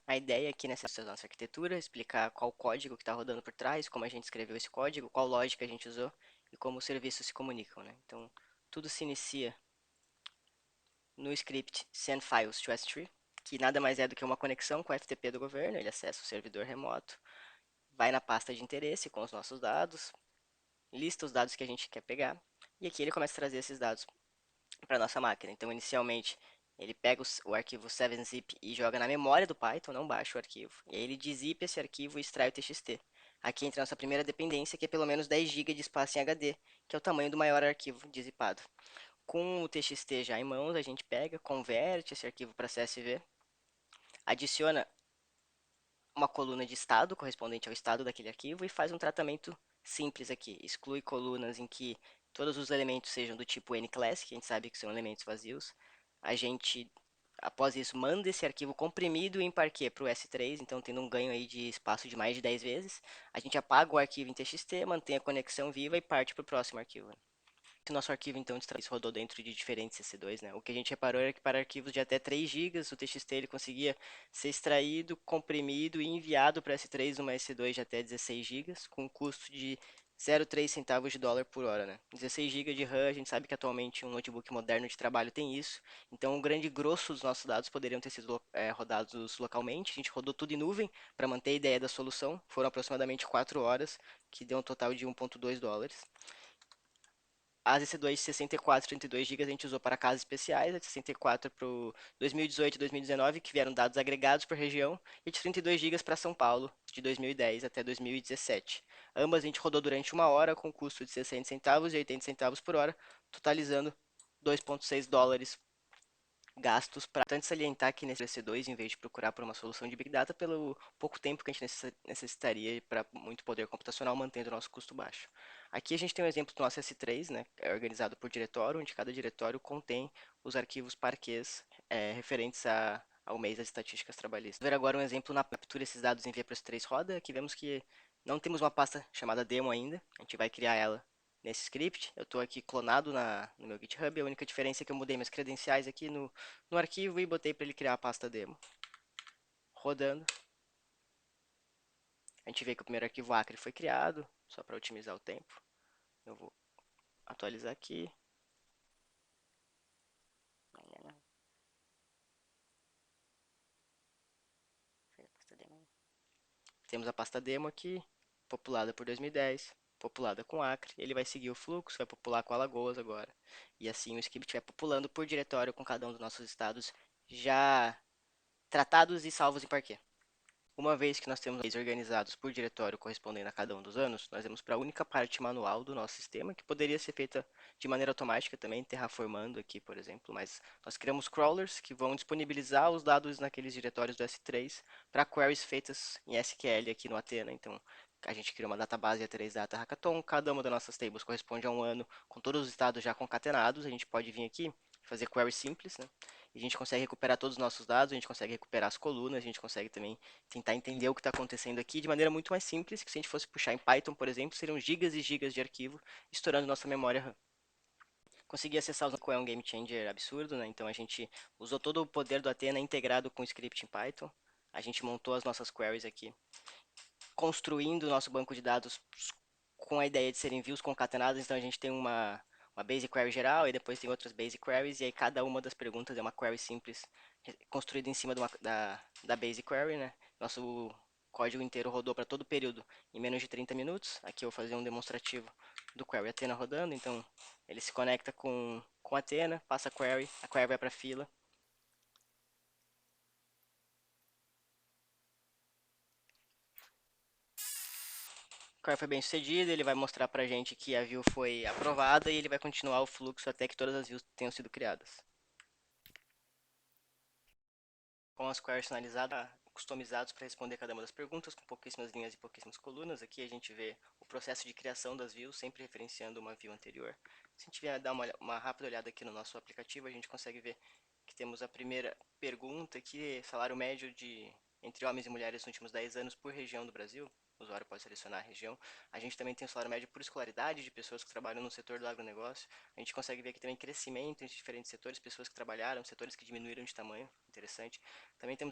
A ideia aqui nessa nossa arquitetura é explicar qual código que está rodando por trás, como a gente escreveu esse código, qual lógica a gente usou e como os serviços se comunicam, né? Então, tudo se inicia no script send files to S3, que nada mais é do que uma conexão com o FTP do governo, ele acessa o servidor remoto, vai na pasta de interesse com os nossos dados, lista os dados que a gente quer pegar, e aqui ele começa a trazer esses dados para nossa máquina. Então, inicialmente, ele pega o arquivo 7-zip e joga na memória do Python, não baixa o arquivo. E aí ele dezipa esse arquivo e extrai o TXT. Aqui entra a nossa primeira dependência, que é pelo menos 10 GB de espaço em HD, que é o tamanho do maior arquivo dizipado. Com o TXT já em mãos, a gente pega, converte esse arquivo para CSV, adiciona uma coluna de estado correspondente ao estado daquele arquivo e faz um tratamento simples aqui. Exclui colunas em que todos os elementos sejam do tipo N-class, que a gente sabe que são elementos vazios. A gente, após isso, manda esse arquivo comprimido em Parquet para o S3, então tendo um ganho aí de espaço de mais de 10 vezes. A gente apaga o arquivo em TXT, mantém a conexão viva e parte para o próximo arquivo. O nosso arquivo então de trabalho rodou dentro de diferentes CC2, né? O que a gente reparou era que para arquivos de até 3 GB, o TXT ele conseguia ser extraído, comprimido e enviado para S3 numa S2 de até 16 GB, com um custo de 0,3 centavos de dólar por hora, né? 16 GB de RAM, a gente sabe que atualmente um notebook moderno de trabalho tem isso, então o grande grosso dos nossos dados poderiam ter sido rodados localmente. A gente rodou tudo em nuvem para manter a ideia da solução, foram aproximadamente 4 horas, que deu um total de 1,2 dólares. As EC2 de 64 e 32 GB a gente usou para casos especiais, a de 64 para o 2018 e 2019, que vieram dados agregados por região, e de 32 GB para São Paulo, de 2010 até 2017. Ambas a gente rodou durante uma hora, com custo de 60 centavos e 80 centavos por hora, totalizando 2,6 dólares gastos. Para tanto salientar que nesse EC2, em vez de procurar por uma solução de Big Data, pelo pouco tempo que a gente necessitaria para muito poder computacional, mantendo o nosso custo baixo. Aqui a gente tem um exemplo do nosso S3, né, é organizado por diretório, onde cada diretório contém os arquivos Parquets referentes ao mês das estatísticas trabalhistas. Vou ver agora um exemplo na captura esses dados em via para S3 roda. Aqui vemos que não temos uma pasta chamada demo ainda, a gente vai criar ela nesse script. Eu estou aqui clonado no meu GitHub, a única diferença é que eu mudei minhas credenciais aqui no arquivo e botei para ele criar a pasta demo. Rodando. A gente vê que o primeiro arquivo Acre foi criado, só para otimizar o tempo. Eu vou atualizar aqui. Temos a pasta demo aqui, populada por 2010, populada com Acre. Ele vai seguir o fluxo, vai popular com Alagoas agora. E assim o script vai populando por diretório com cada um dos nossos estados já tratados e salvos em Parquet. Uma vez que nós temos eles organizados por diretório correspondendo a cada um dos anos, nós vamos para a única parte manual do nosso sistema, que poderia ser feita de maneira automática também, terraformando aqui, por exemplo, mas nós criamos crawlers que vão disponibilizar os dados naqueles diretórios do S3 para queries feitas em SQL aqui no Athena. Então, a gente cria uma database A3 Data Hackathon, cada uma das nossas tables corresponde a um ano, com todos os estados já concatenados. A gente pode vir aqui e fazer queries simples, né? E a gente consegue recuperar todos os nossos dados, a gente consegue recuperar as colunas, a gente consegue também tentar entender o que está acontecendo aqui de maneira muito mais simples, que se a gente fosse puxar em Python, por exemplo, seriam gigas e gigas de arquivo estourando nossa memória RAM. Conseguir acessar o é um game changer absurdo, né? Então a gente usou todo o poder do Athena integrado com o script em Python. A gente montou as nossas queries aqui, construindo o nosso banco de dados com a ideia de serem views concatenadas. Então a gente tem uma basic query geral e depois tem outras basic queries, e aí cada uma das perguntas é uma query simples construída em cima da basic query, né? Nosso código inteiro rodou para todo o período em menos de 30 minutos. Aqui eu vou fazer um demonstrativo do query Athena rodando, então ele se conecta com a Athena, passa a query vai para a fila. O query foi bem sucedido, ele vai mostrar para a gente que a view foi aprovada e ele vai continuar o fluxo até que todas as views tenham sido criadas. Com as queries finalizadas, customizados para responder cada uma das perguntas, com pouquíssimas linhas e pouquíssimas colunas. Aqui a gente vê o processo de criação das views, sempre referenciando uma view anterior. Se a gente vier dar uma rápida olhada aqui no nosso aplicativo, a gente consegue ver que temos a primeira pergunta aqui, salário médio entre homens e mulheres nos últimos 10 anos por região do Brasil. O usuário pode selecionar a região. A gente também tem o salário médio por escolaridade de pessoas que trabalham no setor do agronegócio. A gente consegue ver aqui também crescimento entre diferentes setores, pessoas que trabalharam, setores que diminuíram de tamanho, interessante. Também temos